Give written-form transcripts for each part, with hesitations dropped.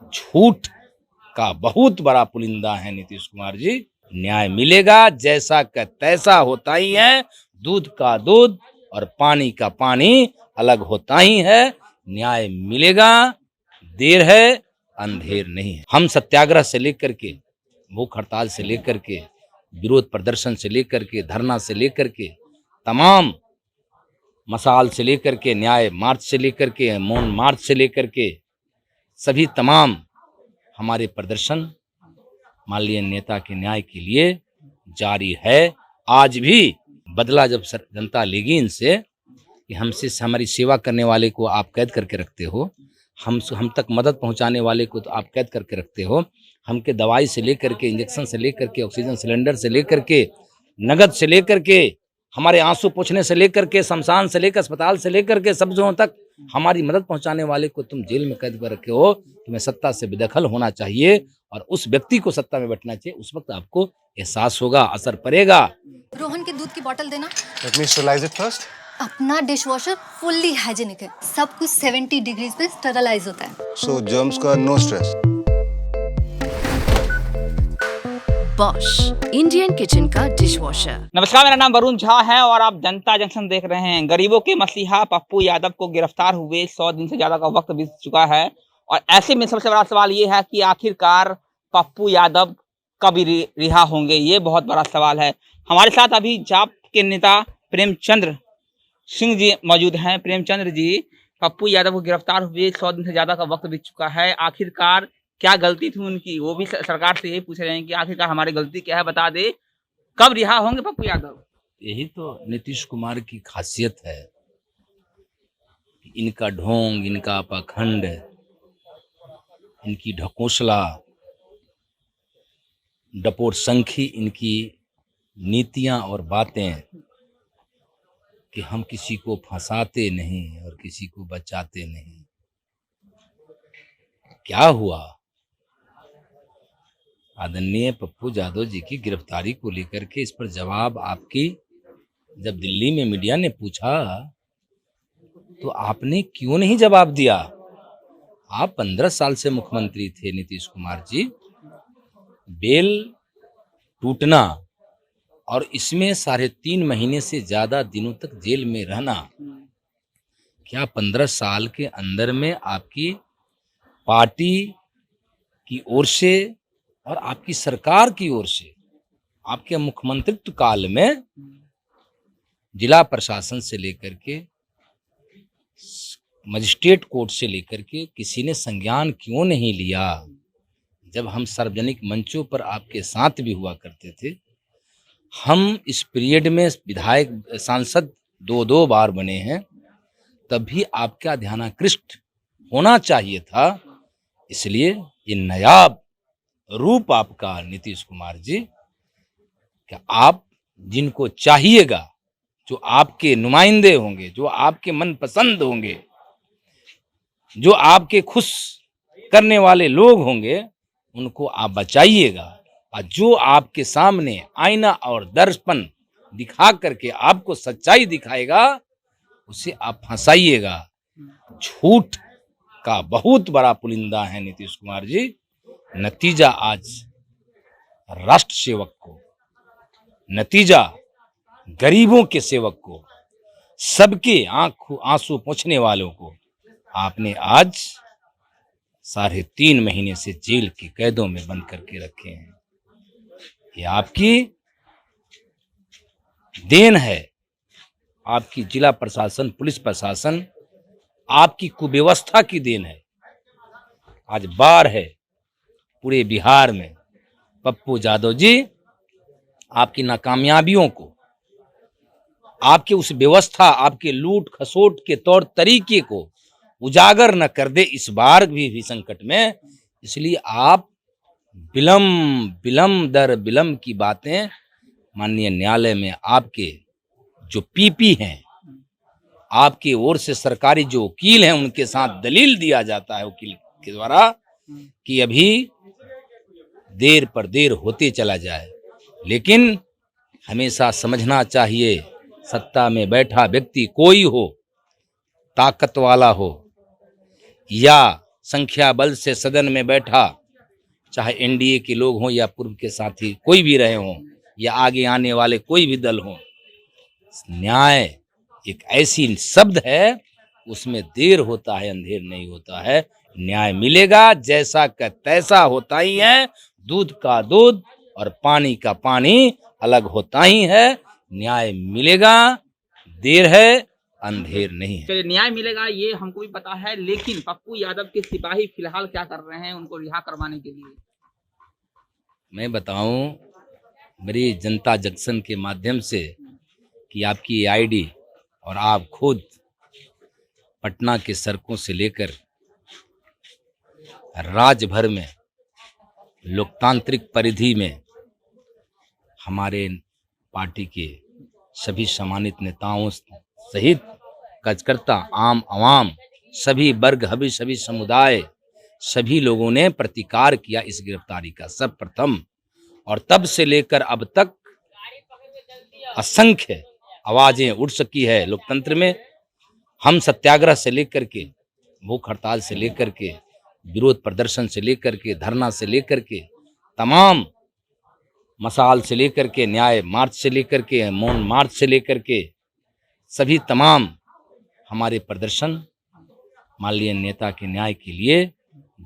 झूठ का बहुत बड़ा पुलिंदा है नीतीश कुमार जी। न्याय मिलेगा, जैसा का तैसा होता ही है। दूध का दूध और पानी का पानी अलग होता ही है। न्याय मिलेगा, देर है अंधेर नहीं है। हम सत्याग्रह से लेकर के, भूख हड़ताल से लेकर के, विरोध प्रदर्शन से लेकर के, धरना से लेकर के, तमाम मशाल से लेकर के, न्याय मार्च से लेकर के, मौन मार्च से लेकर के, सभी तमाम हमारे प्रदर्शन माननीय नेता के न्याय के लिए जारी है। आज भी बदला जब जनता लेगी इनसे कि हमसे हमारी सेवा करने वाले को आप कैद करके रखते हो, हम तक मदद पहुंचाने वाले को तो आप कैद करके रखते हो, हमके दवाई से लेकर के, इंजेक्शन से लेकर के, ऑक्सीजन सिलेंडर से लेकर के, नगद से लेकर के, हमारे आंसू पोंछने से लेकर के, शमशान से लेकर, अस्पताल से लेकर के, सब जगहों तक हमारी मदद पहुंचाने वाले को तुम जेल में कैद कर रखे हो। तुम्हें सत्ता से बेदखल होना चाहिए और उस व्यक्ति को सत्ता में बैठना चाहिए। उस वक्त आपको एहसास होगा, असर पड़ेगा। रोहन के दूध की बोतल देना। Let me sterilize it first. अपना डिश वॉशर फुल्ली हाइजीनिक है, सब कुछ 70 डिग्रीज पे स्टरलाइज होता है। So germs का no stress. Bosch Indian kitchen का डिश वॉशर। नमस्कार, मेरा नाम वरुण झा है और आप जनता जंक्शन देख रहे हैं। गरीबों के मसीहा पप्पू यादव को गिरफ्तार हुए 100 दिन से ज्यादा का वक्त बीत चुका है और ऐसे में सबसे बड़ा सवाल ये है कि आखिरकार पप्पू यादव कब रिहा होंगे, ये बहुत बड़ा सवाल है। हमारे साथ अभी जाप के नेता प्रेमचंद्र सिंह जी मौजूद हैं। प्रेमचंद्र जी, पप्पू यादव को गिरफ्तार हुए 100 दिन से ज्यादा का वक्त बीत चुका है, आखिरकार क्या गलती थी उनकी? वो भी सरकार से यही पूछ रहे हैं कि आखिरकार हमारी गलती क्या है, बता दे, कब रिहा होंगे पप्पू यादव? यही तो नीतीश कुमार की खासियत है, इनका ढोंग, इनका पाखंड, इनकी ढकोसला, डपोर संखी इनकी नीतियां और बातें कि हम किसी को फंसाते नहीं और किसी को बचाते नहीं। क्या हुआ? आदरणीय पप्पू यादव जी की गिरफ्तारी को लेकर के इस पर जवाब आपकी जब दिल्ली में मीडिया ने पूछा तो आपने क्यों नहीं जवाब दिया? आप 15 साल से मुख्यमंत्री थे नीतीश कुमार जी। बेल टूटना और इसमें 3.5 महीने से ज्यादा दिनों तक जेल में रहना, क्या 15 साल के अंदर में आपकी पार्टी की ओर से और आपकी सरकार की ओर से, आपके मुख्यमंत्रित्व काल में जिला प्रशासन से लेकर के, मजिस्ट्रेट कोर्ट से लेकर के किसी ने संज्ञान क्यों नहीं लिया? जब हम सार्वजनिक मंचों पर आपके साथ भी हुआ करते थे, हम इस पीरियड में विधायक सांसद 2 बार बने हैं, तब भी आपका ध्यानाकृष्ट होना चाहिए था। इसलिए ये नायाब रूप आपका नीतीश कुमार जी, कि आप जिनको चाहिएगा, जो आपके नुमाइंदे होंगे, जो आपके मनपसंद होंगे, जो आपके खुश करने वाले लोग होंगे, उनको आप बचाइएगा, और जो आपके सामने आईना और दर्पण दिखा करके आपको सच्चाई दिखाएगा, उसे आप फंसाइएगा। झूठ का बहुत बड़ा पुलिंदा है नीतीश कुमार जी। नतीजा आज राष्ट्र सेवक को, नतीजा गरीबों के सेवक को, सबके आंसू पोंछने वालों को आपने आज 3.5 महीने से जेल की कैदों में बंद करके रखे हैं। ये आपकी देन है, आपकी जिला प्रशासन, पुलिस प्रशासन, आपकी कुव्यवस्था की देन है। आज बार है पूरे बिहार में। पप्पू यादव जी, आपकी नाकामयाबियों को, आपके उस व्यवस्था, आपके लूट खसोट के तौर तरीके को उजागर न कर दे इस बार भी संकट में। इसलिए आप विलम्ब दर विलम्ब की बातें माननीय न्यायालय में आपके जो पीपी हैं, आपके ओर से सरकारी जो वकील हैं, उनके साथ दलील दिया जाता है वकील के द्वारा कि अभी देर पर देर होते चला जाए। लेकिन हमेशा समझना चाहिए, सत्ता में बैठा व्यक्ति कोई हो, ताकत वाला हो या संख्या बल से सदन में बैठा, चाहे एनडीए के लोग हों या पूर्व के साथी कोई भी रहे हों या आगे आने वाले कोई भी दल हों, न्याय एक ऐसी शब्द है, उसमें देर होता है अंधेर नहीं होता है। न्याय मिलेगा, जैसा का तैसा होता ही है, दूध का दूध और पानी का पानी अलग होता ही है। न्याय मिलेगा, देर है अंधेर नहीं है। चलिए, न्याय मिलेगा ये हमको भी पता है, लेकिन पप्पू यादव के सिपाही फिलहाल क्या कर रहे हैं उनको रिहा करवाने के लिए? मैं बताऊं मेरी जनता जंक्शन के माध्यम से कि आपकी आईडी और आप खुद पटना के सड़कों से लेकर राज्य भर में लोकतांत्रिक परिधि में हमारे पार्टी के सभी सम्मानित नेताओं सहित कार्यकर्ता, आम आवाम, सभी वर्ग, सभी समुदाय, सभी लोगों ने प्रतिकार किया इस गिरफ्तारी का सर्वप्रथम। और तब से लेकर अब तक असंख्य आवाजें उठ सकी है लोकतंत्र में। हम सत्याग्रह से लेकर के, भूख हड़ताल से लेकर के, विरोध प्रदर्शन से लेकर के, धरना से लेकर के, तमाम मसाल से लेकर के, न्याय मार्च से लेकर के, मौन मार्च से लेकर के, सभी तमाम हमारे प्रदर्शन माननीय नेता के न्याय के लिए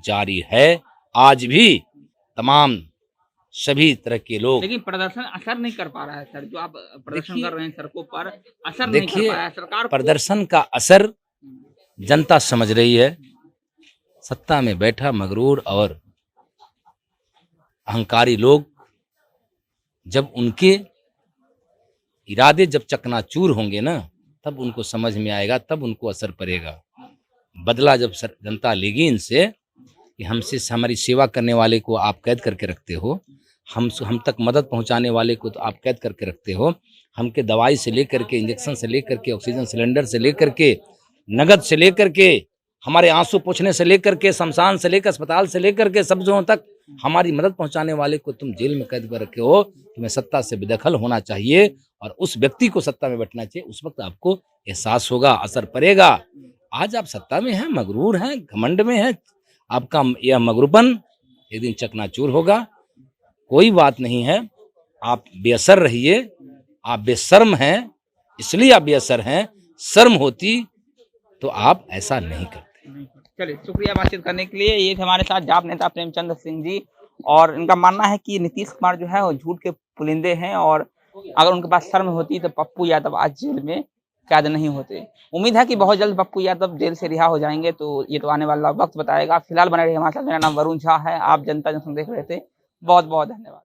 जारी है। आज भी तमाम सभी तरह के लोग, लेकिन प्रदर्शन असर नहीं कर पा रहा है सर। जो आप प्रदर्शन कर रहे हैं सड़कों पर, असर नहीं कर देखिए, पा रहा है सरकार को। प्रदर्शन का असर जनता समझ रही है। सत्ता में बैठा मगरूर और अहंकारी लोग, जब उनके इरादे जब चकनाचूर होंगे ना, तब उनको समझ में आएगा, तब उनको असर पड़ेगा। बदला जब जनता लेगी इनसे कि हमसे हमारी सेवा करने वाले को आप कैद करके रखते हो, हम तक मदद पहुंचाने वाले को तो आप कैद करके रखते हो, हमके दवाई से लेकर के, इंजेक्शन से लेकर के, ऑक्सीजन सिलेंडर से लेकर के, नगद से लेकर के, हमारे आंसू पोंछने से लेकर के, शमशान से लेकर, अस्पताल से लेकर के, सब जगहों तक हमारी मदद पहुंचाने वाले को तुम जेल में कैद कर रखे हो। तुम्हें सत्ता से बेदखल होना चाहिए और उस व्यक्ति को सत्ता में बैठना चाहिए। उस वक्त आपको एहसास होगा, असर पड़ेगा। आज आप सत्ता में हैं, मगरूर हैं, घमंड में हैं, आपका यह मगरूपन एक दिन चकनाचूर होगा। कोई बात नहीं है, आप बेअसर रहिए। आप बेशर्म हैं, इसलिए आप बेअसर हैं। शर्म होती तो आप ऐसा नहीं करते। चलिए, शुक्रिया बातचीत करने के लिए। ये थे हमारे साथ जाप नेता प्रेमचंद सिंह जी, और इनका मानना है कि नीतीश कुमार जो है वो झूठ के पुलिंदे हैं, और अगर उनके पास शर्म होती तो पप्पू यादव आज जेल में कैद नहीं होते। उम्मीद है कि बहुत जल्द पप्पू यादव जेल से रिहा हो जाएंगे, तो ये तो आने वाला वक्त बताएगा। फिलहाल बने रहिए हमारे साथ। मेरा नाम वरुण झा है, आप जनता जंक्शन देख रहे थे। बहुत बहुत धन्यवाद।